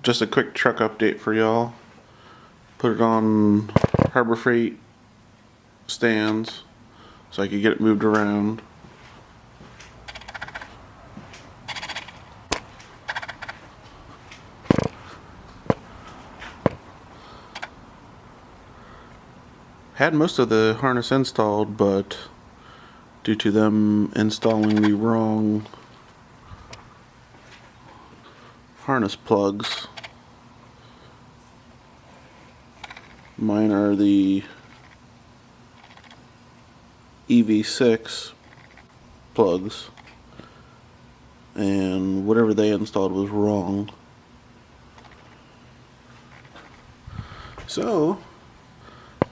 just a quick truck update for y'all. Put it on Harbor Freight stands so I could get it moved around. Had most of the harness installed, but due to them installing the wrong harness plugs, mine are the EV6 plugs, and whatever they installed was wrong. So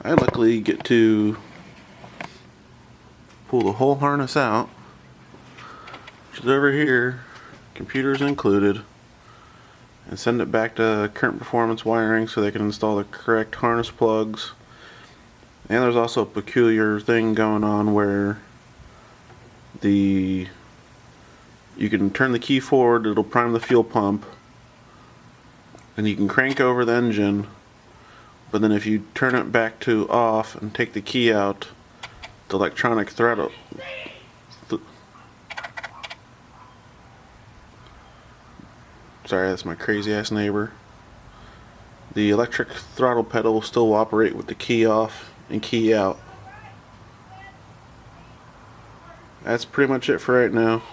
I luckily get to pull the whole harness out, which is over here, computers included, and send it back to Current Performance Wiring so they can install the correct harness plugs. And there's also a peculiar thing going on where you can turn the key forward, it'll prime the fuel pump, and you can crank over the engine, but then if you turn it back to off and take the key out, the electronic throttle sorry, that's my crazy ass neighbor. The electric throttle pedal will still operate with the key off and key out. That's pretty much it for right now.